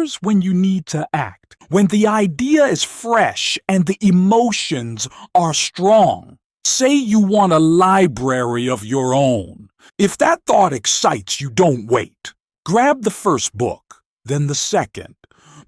Here's when you need to act. When the idea is fresh and the emotions are strong. Say you want a library of your own. If that thought excites you, don't wait. Grab the first book, then the second,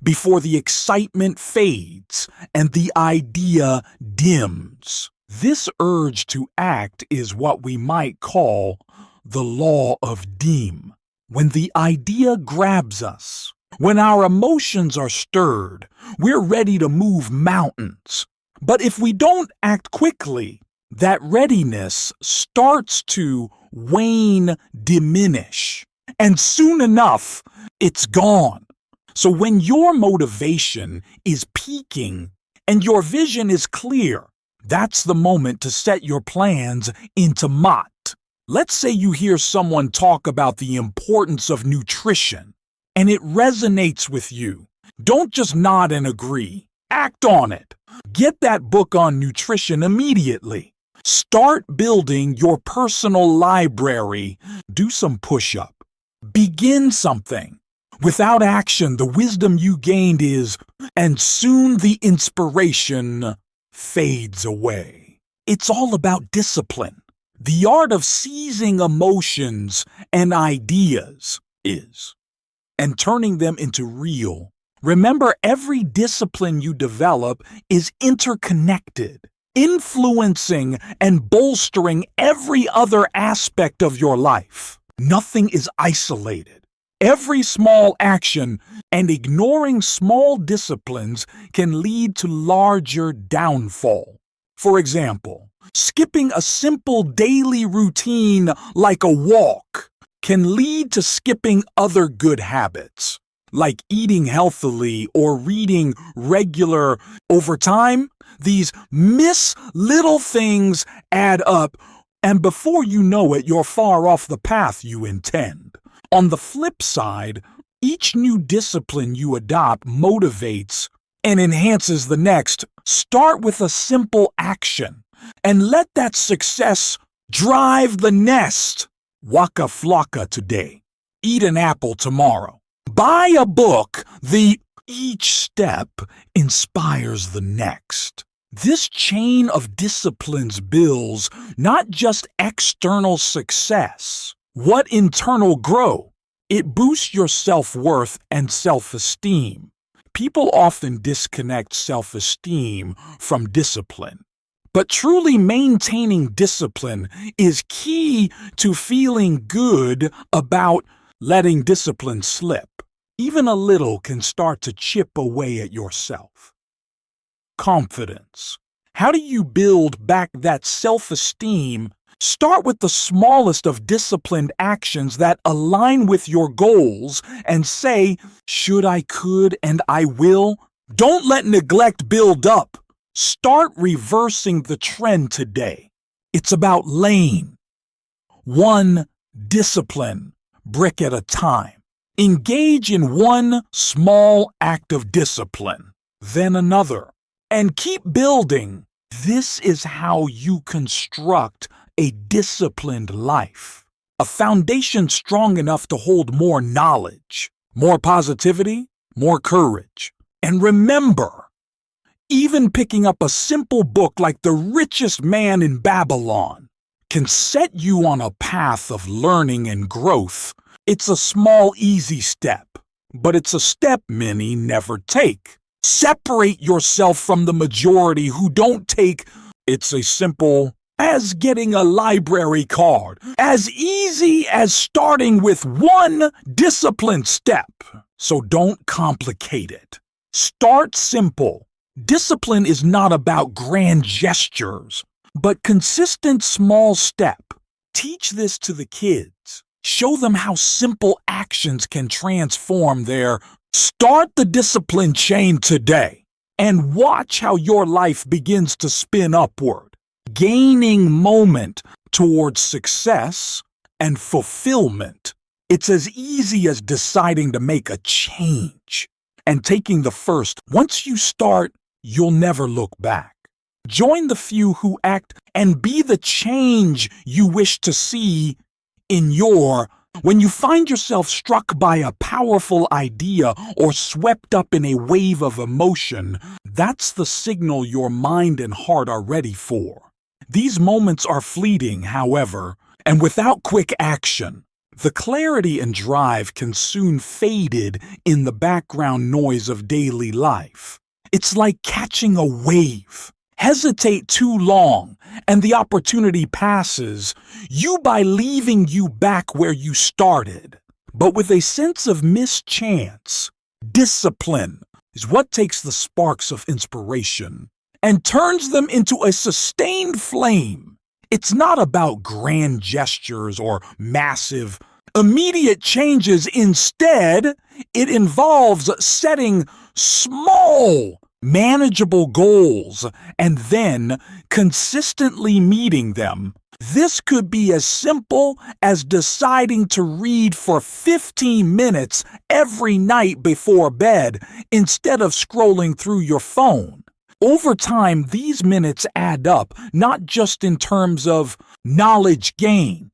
before the excitement fades and the idea dims. This urge to act is what we might call the law of Dim. When the idea grabs us, when our emotions are stirred, we're ready to move mountains. But if we don't act quickly, that readiness starts to wane, diminish, and soon enough, it's gone. So when your motivation is peaking and your vision is clear, that's the moment to set your plans into mott. Let's say you hear someone talk about the importance of nutrition, and it resonates with you. Don't just nod and agree. Act on it. Get that book on nutrition immediately. Start building your personal library. Do some push-up. Begin something. Without action, the wisdom you gained is, and soon the inspiration fades away. It's all about discipline. The art of seizing emotions and ideas is, and turning them into real. Remember, every discipline you develop is interconnected, influencing and bolstering every other aspect of your life. Nothing is isolated. Every small action and ignoring small disciplines can lead to larger downfall. For example, skipping a simple daily routine like a walk can lead to skipping other good habits, like eating healthily or reading regular. Over time, these little things add up, and before you know it, you're far off the path you intend. On the flip side, each new discipline you adopt motivates and enhances the next. Start with a simple action and let that success drive the nest. Waka flocka today. Eat an apple tomorrow. Buy a book. Each step inspires the next. This chain of disciplines builds not just external success. What internal growth? It boosts your self-worth and self-esteem. People often disconnect self-esteem from discipline. But truly maintaining discipline is key to feeling good about letting discipline slip. Even a little can start to chip away at yourself. Confidence. How do you build back that self-esteem? Start with the smallest of disciplined actions that align with your goals and say, should I, could, and I will. Don't let neglect build up. Start reversing the trend today. It's about laying one discipline brick at a time. Engage in one small act of discipline, then another, and keep building. This is how you construct a disciplined life. A foundation strong enough to hold more knowledge, more positivity, more courage. And remember, even picking up a simple book like The Richest Man in Babylon can set you on a path of learning and growth. It's a small, easy step, but it's a step many never take. Separate yourself from the majority who don't take. It's as simple as getting a library card, as easy as starting with one disciplined step. So don't complicate it. Start simple. Discipline is not about grand gestures, but consistent small step. Teach this to the kids. Show them how simple actions can transform their. Start the discipline chain today and watch how your life begins to spin upward, gaining moment towards success and fulfillment. It's as easy as deciding to make a change and taking the first. Once you start, you'll never look back. Join the few who act and be the change you wish to see in your When you find yourself struck by a powerful idea or swept up in a wave of emotion, that's the signal your mind and heart are ready for. These moments are fleeting, however, and without quick action, the clarity and drive can soon fade in the background noise of daily life. It's like catching a wave. Hesitate too long, and the opportunity passes you by leaving you back where you started. But with a sense of mischance, discipline is what takes the sparks of inspiration and turns them into a sustained flame. It's not about grand gestures or massive, immediate changes. Instead, it involves setting small, manageable goals and then consistently meeting them. This could be as simple as deciding to read for 15 minutes every night before bed instead of scrolling through your phone. Over time, these minutes add up, not just in terms of knowledge gain,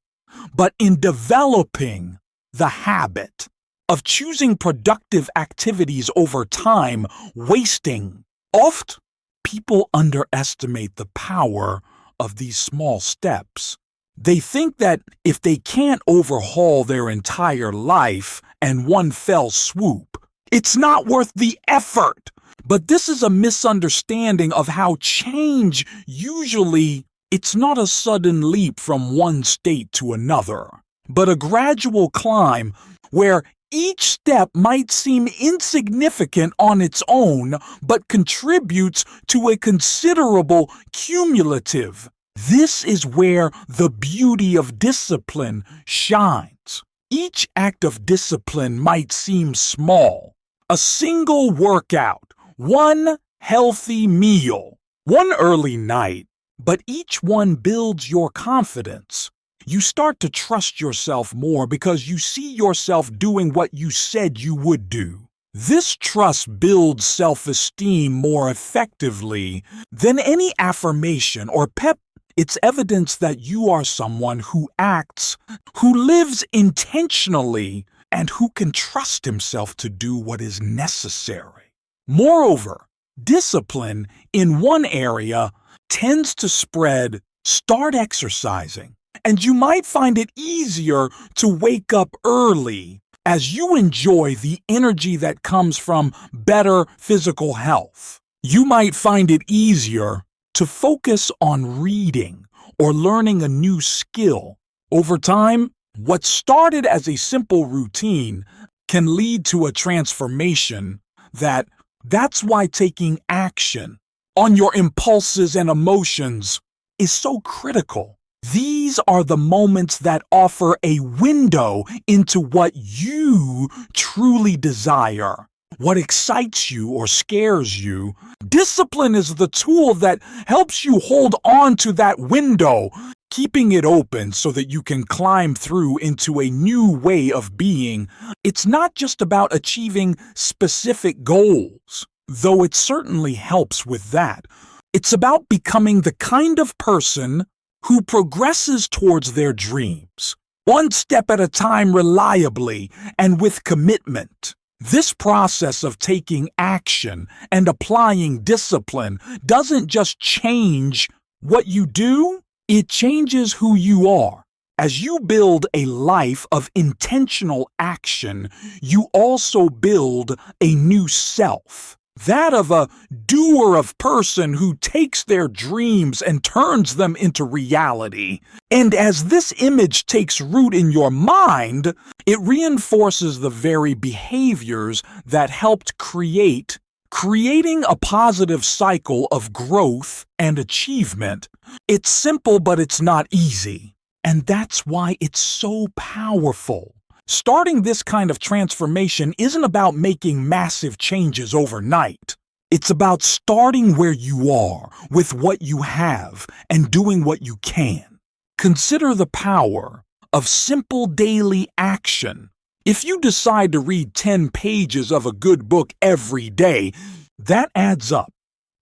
but in developing the habit of choosing productive activities over time wasting. Oft, people underestimate the power of these small steps. They think that if they can't overhaul their entire life in one fell swoop, it's not worth the effort. But this is a misunderstanding of how change usually, it's not a sudden leap from one state to another, but a gradual climb where each step might seem insignificant on its own, but contributes to a considerable cumulative. This is where the beauty of discipline shines. Each act of discipline might seem small. A single workout, one healthy meal, one early night, but each one builds your confidence. You start to trust yourself more because you see yourself doing what you said you would do. This trust builds self-esteem more effectively than any affirmation or pep. It's evidence that you are someone who acts, who lives intentionally, and who can trust himself to do what is necessary. Moreover, discipline in one area tends to spread. Start exercising. And you might find it easier to wake up early as you enjoy the energy that comes from better physical health. You might find it easier to focus on reading or learning a new skill. Over time, what started as a simple routine can lead to a transformation. That's why taking action on your impulses and emotions is so critical. These are the moments that offer a window into what you truly desire, what excites you or scares you. Discipline is the tool that helps you hold on to that window, keeping it open so that you can climb through into a new way of being. It's not just about achieving specific goals, though it certainly helps with that. It's about becoming the kind of person who progresses towards their dreams, one step at a time, reliably and with commitment. This process of taking action and applying discipline doesn't just change what you do, it changes who you are. As you build a life of intentional action, you also build a new self. That of a doer of person who takes their dreams and turns them into reality. And as this image takes root in your mind, it reinforces the very behaviors that helped creating a positive cycle of growth and achievement. It's simple, but it's not easy. And that's why it's so powerful. Starting this kind of transformation isn't about making massive changes overnight. It's about starting where you are, with what you have, and doing what you can. Consider the power of simple daily action. If you decide to read 10 pages of a good book every day, that adds up.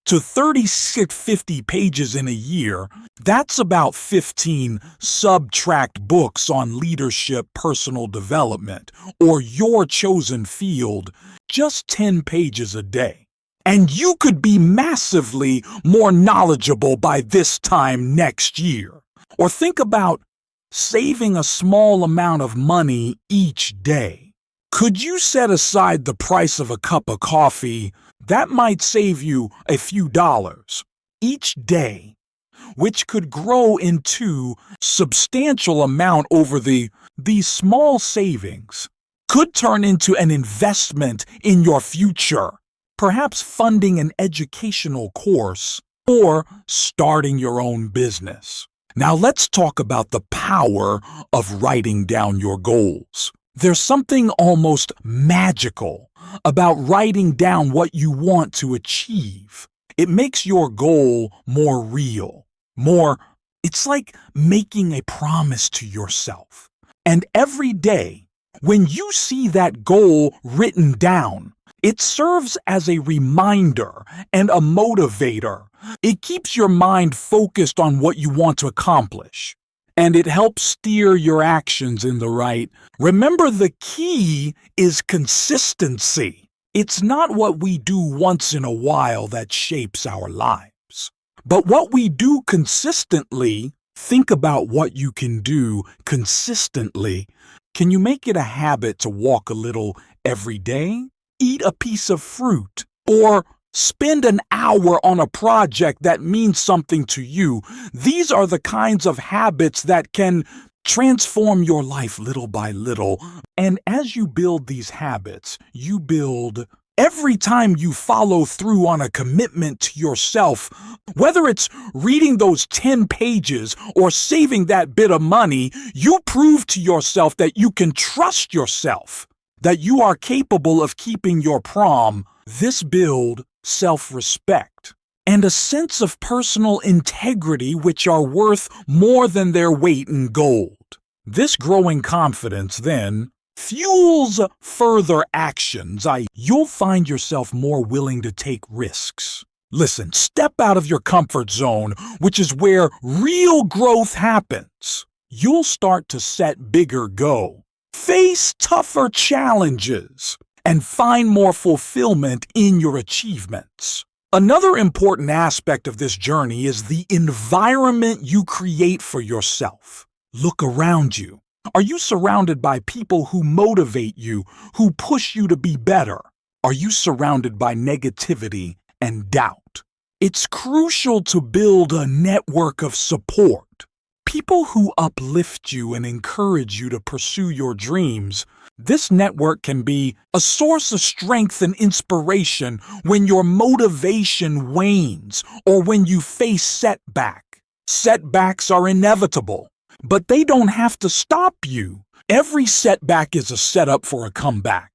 to 3650 pages in a year, that's about 15 subtract books on leadership, personal development, or your chosen field, just 10 pages a day. And you could be massively more knowledgeable by this time next year. Or think about saving a small amount of money each day. Could you set aside the price of a cup of coffee? That might save you a few dollars each day, which could grow into substantial amount over these small savings could turn into an investment in your future, perhaps funding an educational course or starting your own business. Now let's talk about the power of writing down your goals. There's something almost magical about writing down what you want to achieve. It makes your goal more real, it's like making a promise to yourself. And every day, when you see that goal written down, it serves as a reminder and a motivator. It keeps your mind focused on what you want to accomplish, and it helps steer your actions in the right. Remember, the key is consistency. It's not what we do once in a while that shapes our lives, but what we do consistently. Think about what you can do consistently. Can you make it a habit to walk a little every day? Eat a piece of fruit, or spend an hour on a project that means something to you. These are the kinds of habits that can transform your life little by little. And as you build these habits, you build every time you follow through on a commitment to yourself, whether it's reading those 10 pages or saving that bit of money, you prove to yourself that you can trust yourself, that you are capable of keeping your prom. This builds self-respect and a sense of personal integrity which are worth more than their weight in gold. This growing confidence, then, fuels further actions. You'll find yourself more willing to take risks. Listen, step out of your comfort zone, which is where real growth happens. You'll start to set bigger goals, face tougher challenges, and find more fulfillment in your achievements. Another important aspect of this journey is the environment you create for yourself. Look around you. Are you surrounded by people who motivate you, who push you to be better? Are you surrounded by negativity and doubt? It's crucial to build a network of support. People who uplift you and encourage you to pursue your dreams. This network can be a source of strength and inspiration when your motivation wanes or when you face setback. Setbacks are inevitable, but they don't have to stop you. Every setback is a setup for a comeback.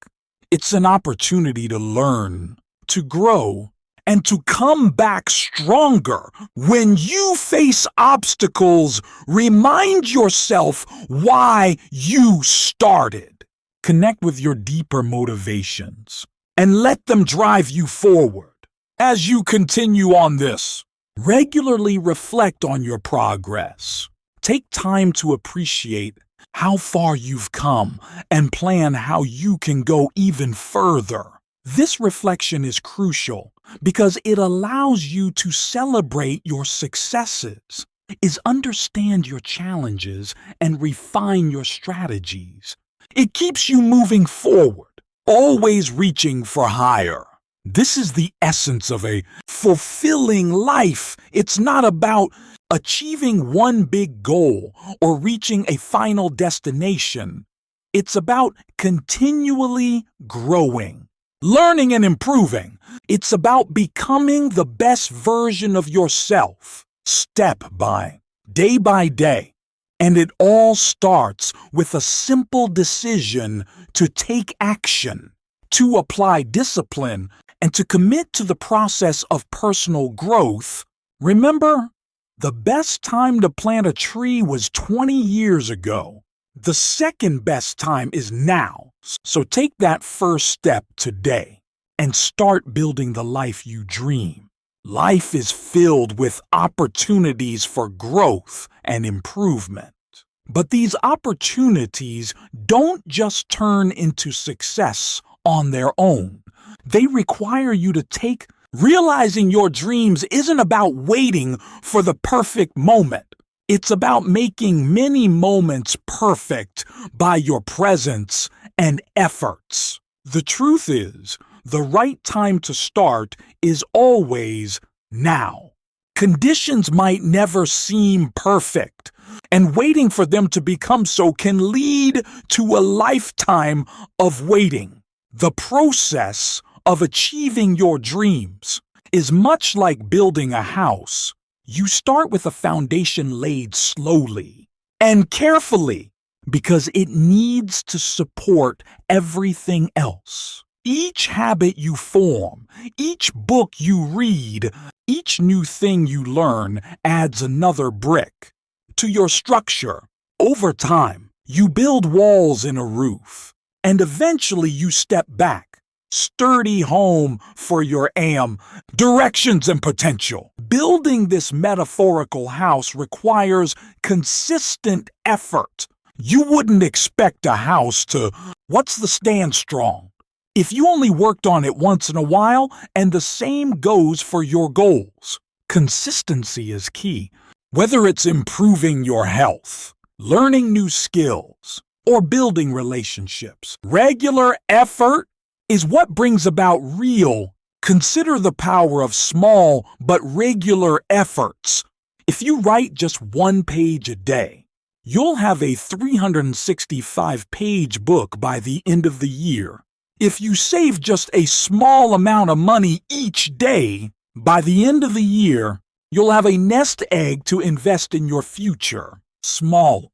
It's an opportunity to learn, to grow, and to come back stronger. When you face obstacles, remind yourself why you started. Connect with your deeper motivations and let them drive you forward. As you continue on this, regularly reflect on your progress. Take time to appreciate how far you've come and plan how you can go even further. This reflection is crucial because it allows you to celebrate your successes, understand your challenges, and refine your strategies. It keeps you moving forward, always reaching for higher. This is the essence of a fulfilling life. It's not about achieving one big goal or reaching a final destination. It's about continually growing, learning and improving. It's about becoming the best version of yourself, step by, day by day. And it all starts with a simple decision to take action, to apply discipline, and to commit to the process of personal growth. Remember, the best time to plant a tree was 20 years ago. The second best time is now. So take that first step today and start building the life you dream. Life is filled with opportunities for growth and improvement. But these opportunities don't just turn into success on their own. They require you to take. Realizing your dreams isn't about waiting for the perfect moment. It's about making many moments perfect by your presence and efforts. The truth is, the right time to start is always now. Conditions might never seem perfect, and waiting for them to become so can lead to a lifetime of waiting. The process of achieving your dreams is much like building a house. You start with a foundation laid slowly and carefully because it needs to support everything else. Each habit you form, each book you read, each new thing you learn adds another brick to your structure. Over time, you build walls in a roof, and eventually you step back. Sturdy home for your aim, directions, and potential. Building this metaphorical house requires consistent effort. You wouldn't expect a house to, what's the stand strong? If you only worked on it once in a while, and the same goes for your goals. Consistency is key. Whether it's improving your health, learning new skills, or building relationships, regular effort is what brings about real. Consider the power of small but regular efforts. If you write just 1 page a day, you'll have a 365-page book by the end of the year. If you save just a small amount of money each day, by the end of the year, you'll have a nest egg to invest in your future. Small.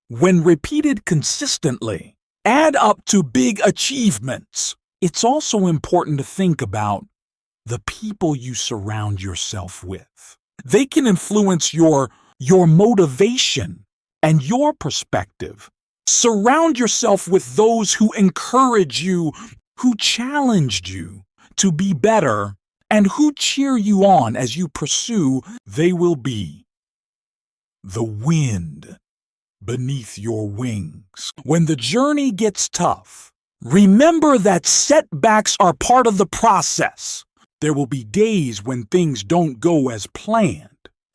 When repeated consistently, add up to big achievements. It's also important to think about the people you surround yourself with. They can influence your motivation and your perspective. Surround yourself with those who encourage you, who challenged you to be better, and who cheer you on as you pursue. They will be the wind beneath your wings. When the journey gets tough, remember that setbacks are part of the process. There will be days when things don't go as planned.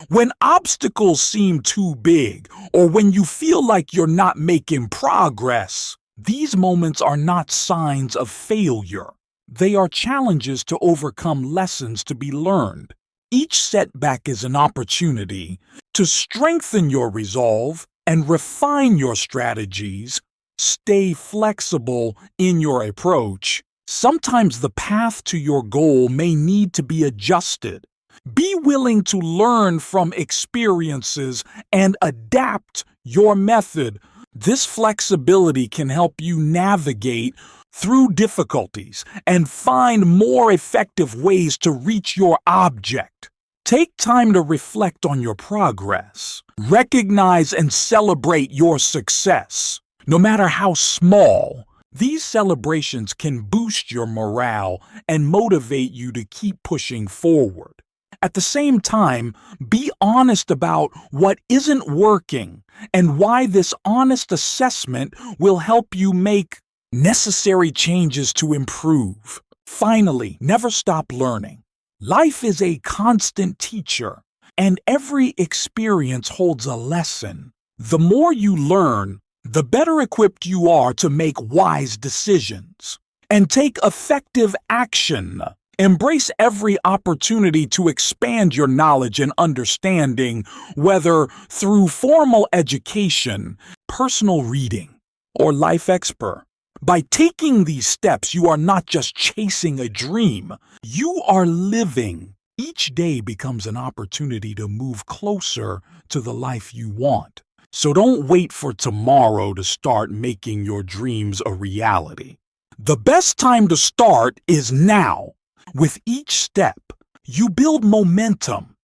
When obstacles seem too big, or when you feel like you're not making progress, these moments are not signs of failure. They are challenges to overcome, lessons to be learned. Each setback is an opportunity to strengthen your resolve and refine your strategies. Stay flexible in your approach. Sometimes the path to your goal may need to be adjusted. Be willing to learn from experiences and adapt your method. This flexibility can help you navigate through difficulties and find more effective ways to reach your object. Take time to reflect on your progress. Recognize and celebrate your success. No matter how small, these celebrations can boost your morale and motivate you to keep pushing forward. At the same time, be honest about what isn't working and why. This honest assessment will help you make necessary changes to improve. Finally, never stop learning. Life is a constant teacher, and every experience holds a lesson. The more you learn, the better equipped you are to make wise decisions and take effective action. Embrace every opportunity to expand your knowledge and understanding, whether through formal education, personal reading, or life expert. By taking these steps, you are not just chasing a dream, you are living. Each day becomes an opportunity to move closer to the life you want. So don't wait for tomorrow to start making your dreams a reality. The best time to start is now. With each step, you build momentum,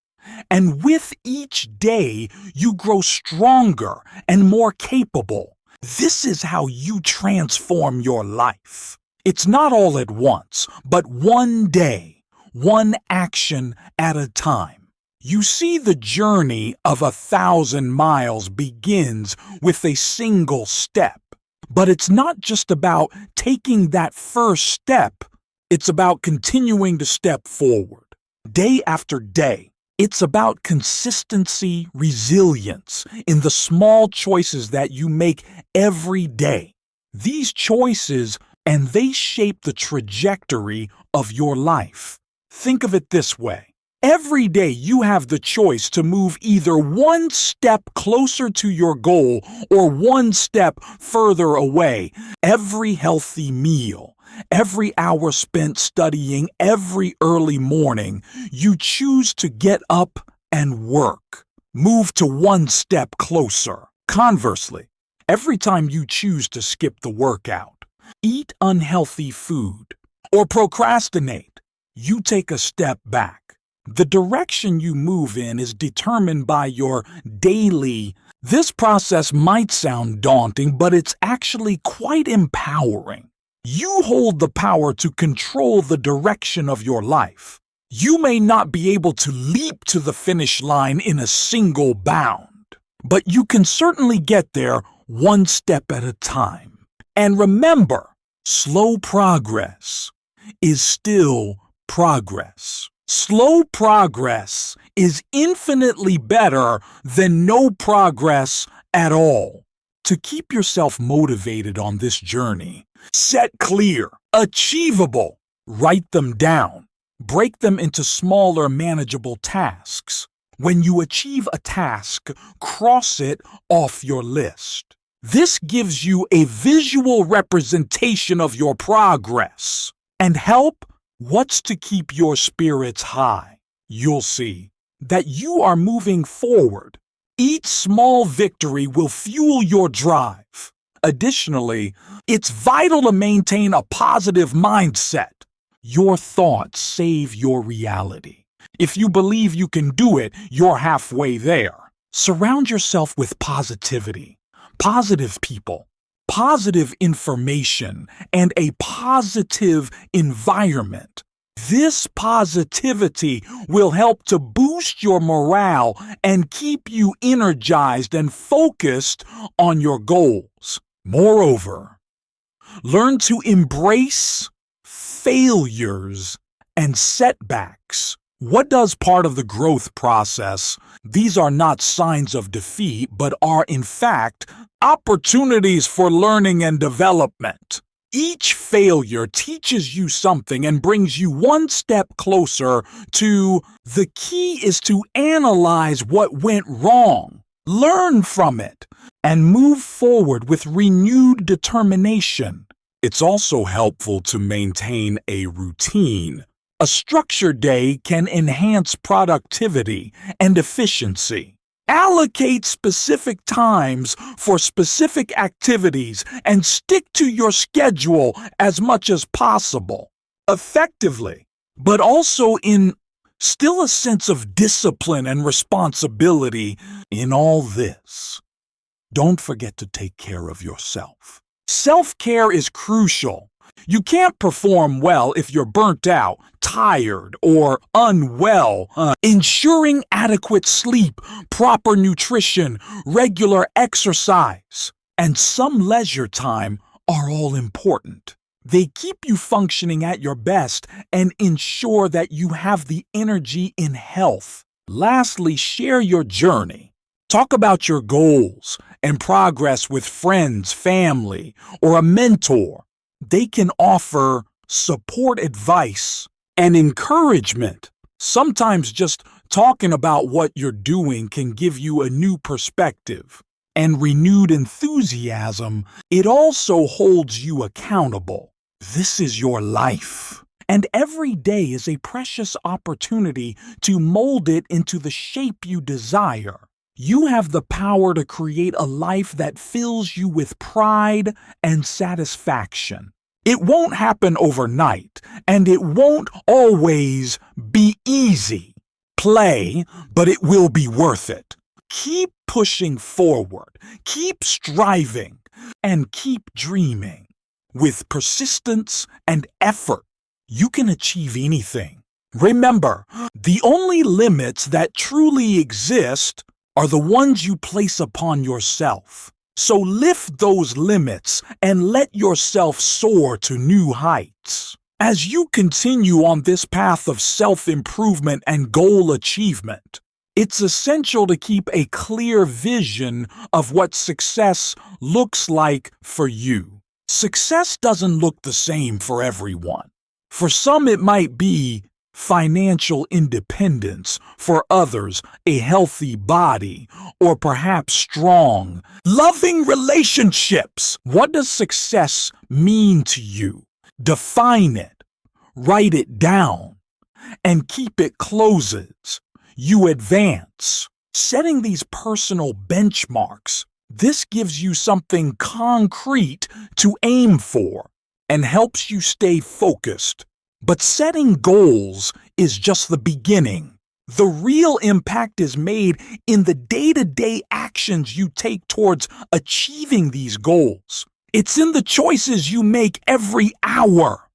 and with each day, you grow stronger and more capable. This is how you transform your life. It's not all at once, but one day, one action at a time. You see, the journey of 1,000 miles begins with a single step. But it's not just about taking that first step, it's about continuing to step forward. Day after day, it's about consistency, resilience in the small choices that you make every day. These choices, and they shape the trajectory of your life. Think of it this way. Every day you have the choice to move either one step closer to your goal or one step further away. Every healthy meal, every hour spent studying, every early morning, you choose to get up and work. Move to one step closer. Conversely, every time you choose to skip the workout, eat unhealthy food, or procrastinate, you take a step back. The direction you move in is determined by your daily. This process might sound daunting, but it's actually quite empowering. You hold the power to control the direction of your life. You may not be able to leap to the finish line in a single bound, but you can certainly get there one step at a time. And remember, slow progress is still progress. Slow progress is infinitely better than no progress at all. To keep yourself motivated on this journey, set clear, achievable, write them down, break them into smaller, manageable tasks. When you achieve a task, cross it off your list. This gives you a visual representation of your progress and help. What's to keep your spirits high? You'll see that you are moving forward. Each small victory will fuel your drive. Additionally, it's vital to maintain a positive mindset. Your thoughts save your reality. If you believe you can do it, you're halfway there. Surround yourself with positivity, positive people, positive information, and a positive environment. This positivity will help to boost your morale and keep you energized and focused on your goals. Moreover, learn to embrace failures and setbacks. What does part of the growth process? These are not signs of defeat, but are in fact opportunities for learning and development. Each failure teaches you something and brings you one step closer to. The key is to analyze what went wrong, learn from it, and move forward with renewed determination. It's also helpful to maintain a routine. A structured day can enhance productivity and efficiency. Allocate specific times for specific activities and stick to your schedule as much as possible. Effectively, but also in still a sense of discipline and responsibility in all this. Don't forget to take care of yourself. Self-care is crucial. You can't perform well if you're burnt out, tired, or unwell. Ensuring adequate sleep, proper nutrition, regular exercise, and some leisure time are all important. They keep you functioning at your best and ensure that you have the energy in health. Lastly, share your journey. Talk about your goals and progress with friends, family, or a mentor. They can offer support, advice, and encouragement. Sometimes just talking about what you're doing can give you a new perspective and renewed enthusiasm. It also holds you accountable. This is your life, and every day is a precious opportunity to mold it into the shape you desire. You have the power to create a life that fills you with pride and satisfaction. It won't happen overnight, and it won't always be easy. Play, but it will be worth it. Keep pushing forward, keep striving, and keep dreaming. With persistence and effort, you can achieve anything. Remember, the only limits that truly exist are the ones you place upon yourself. So lift those limits and let yourself soar to new heights. As you continue on this path of self-improvement and goal achievement, it's essential to keep a clear vision of what success looks like for you. Success doesn't look the same for everyone. For some, it might be financial independence, for others, a healthy body, or perhaps strong, loving relationships. What does success mean to you? Define it, write it down, and keep it closes. You advance. Setting these personal benchmarks, this gives you something concrete to aim for and helps you stay focused. But setting goals is just the beginning. The real impact is made in the day-to-day actions you take towards achieving these goals. It's in the choices you make every hour.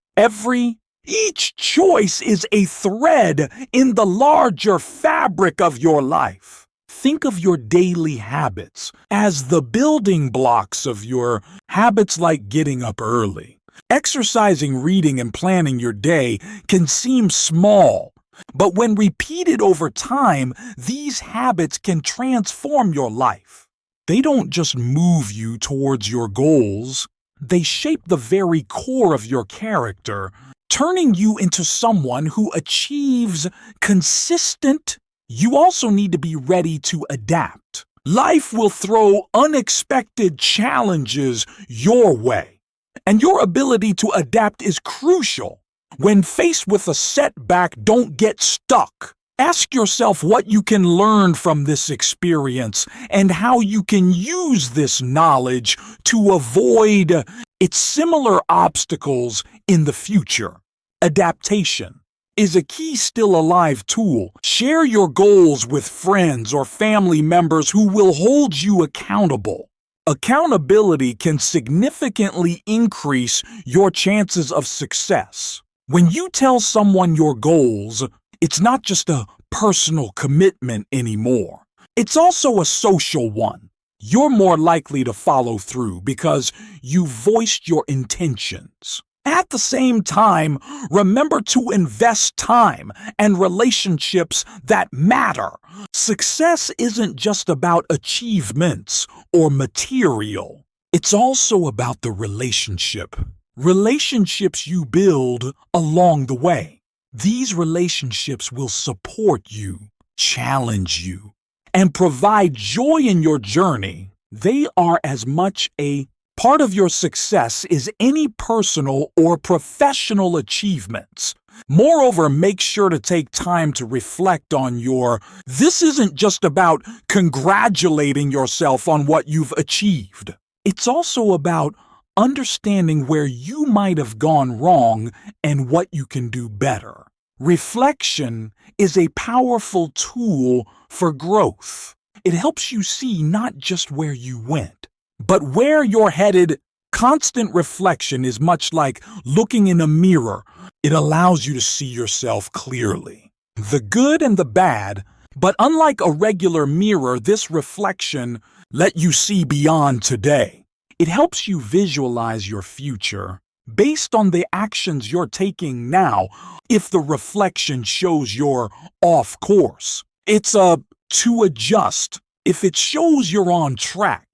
Each choice is a thread in the larger fabric of your life. Think of your daily habits as the building blocks of your habits, like getting up early. Exercising, reading, and planning your day can seem small, but when repeated over time, these habits can transform your life. They don't just move you towards your goals, they shape the very core of your character, turning you into someone who achieves consistent. You also need to be ready to adapt. Life will throw unexpected challenges your way, and your ability to adapt is crucial. When faced with a setback, don't get stuck. Ask yourself what you can learn from this experience and how you can use this knowledge to avoid its similar obstacles in the future. Adaptation is a key still alive tool. Share your goals with friends or family members who will hold you accountable. Accountability can significantly increase your chances of success. When you tell someone your goals, it's not just a personal commitment anymore. It's also a social one. You're more likely to follow through because you voiced your intentions. At the same time, remember to invest time and relationships that matter. Success isn't just about achievements or material. It's also about the relationships you build along the way. These relationships will support you, challenge you, and provide joy in your journey. They are as much a part of your success as any personal or professional achievements. Moreover, make sure to take time to reflect on this isn't just about congratulating yourself on what you've achieved. It's also about understanding where you might have gone wrong and what you can do better. Reflection is a powerful tool for growth. It helps you see not just where you went, but where you're headed. Constant reflection is much like looking in a mirror. It allows you to see yourself clearly, the good and the bad, but unlike a regular mirror, this reflection lets you see beyond today. It helps you visualize your future based on the actions you're taking now. If the reflection shows you're off course, it's to adjust. If it shows you're on track,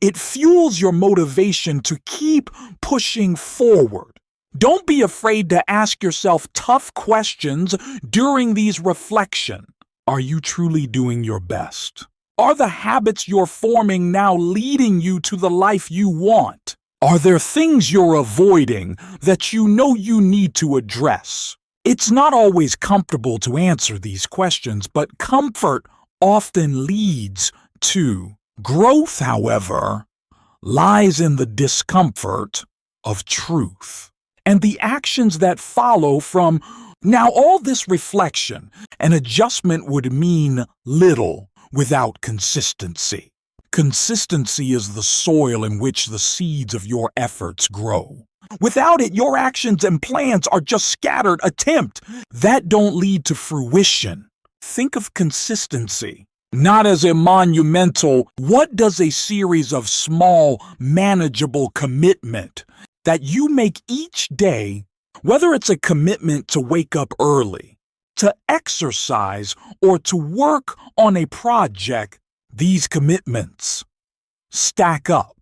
it fuels your motivation to keep pushing forward. Don't be afraid to ask yourself tough questions during these reflections. Are you truly doing your best? Are the habits you're forming now leading you to the life you want? Are there things you're avoiding that you know you need to address? It's not always comfortable to answer these questions, but comfort often leads to growth. However, lies in the discomfort of truth and the actions that follow from. Now, all this reflection and adjustment would mean little without consistency. Consistency is the soil in which the seeds of your efforts grow. Without it, your actions and plans are just scattered attempts that don't lead to fruition. Think of consistency, not as a monumental, what does a series of small, manageable commitment that you make each day, whether it's a commitment to wake up early, to exercise, or to work on a project, these commitments stack up.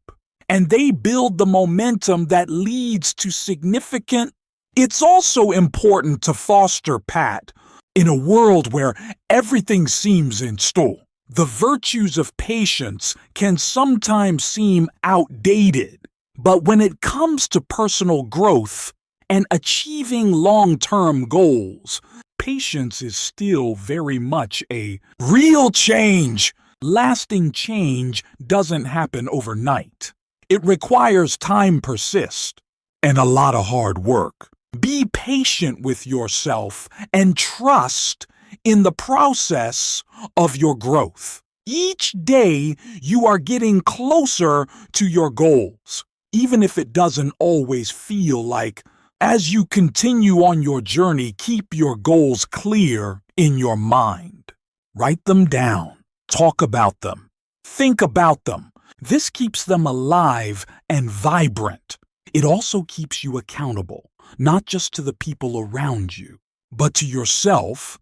And they build the momentum that leads to significant. It's also important to foster, Pat, in a world where everything seems in stall. The virtues of patience can sometimes seem outdated, but when it comes to personal growth and achieving long-term goals, patience is still very much a real change. Lasting change doesn't happen overnight. It requires time persist and a lot of hard work. Be patient with yourself and trust in the process of your growth. Each day you are getting closer to your goals, even if it doesn't always feel like. As you continue on your journey, keep your goals clear in your mind. Write them down. Talk about them. Think about them. This keeps them alive and vibrant. It also keeps you accountable, not just to the people around you, but to yourself.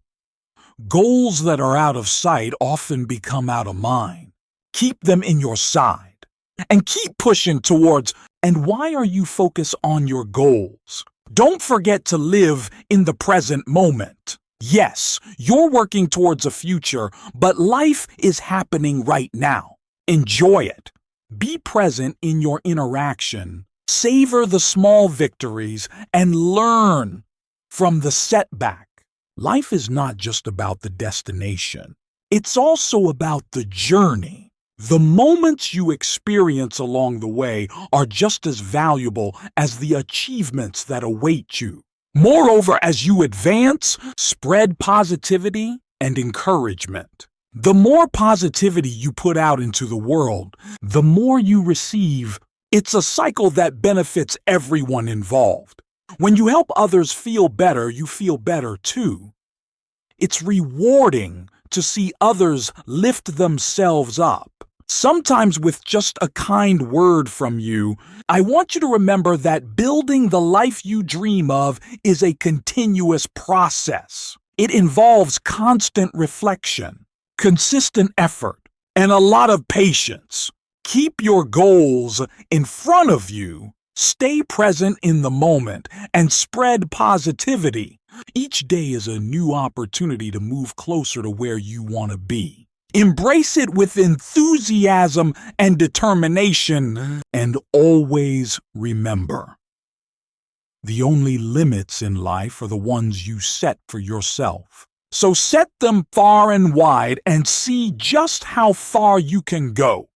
Goals that are out of sight often become out of mind. Keep them in your side and keep pushing towards. And why are you focused on your goals? Don't forget to live in the present moment. Yes, you're working towards a future, but life is happening right now. Enjoy it. Be present in your interaction. Savor the small victories and learn from the setback. Life is not just about the destination. It's also about the journey. The moments you experience along the way are just as valuable as the achievements that await you. Moreover, as you advance, spread positivity and encouragement. The more positivity you put out into the world, the more you receive. It's a cycle that benefits everyone involved. When you help others feel better, you feel better too. It's rewarding to see others lift themselves up. Sometimes with just a kind word from you. I want you to remember that building the life you dream of is a continuous process. It involves constant reflection, consistent effort, and a lot of patience. Keep your goals in front of you. Stay present in the moment and spread positivity. Each day is a new opportunity to move closer to where you want to be. Embrace it with enthusiasm and determination, and always remember, the only limits in life are the ones you set for yourself. So set them far and wide and see just how far you can go.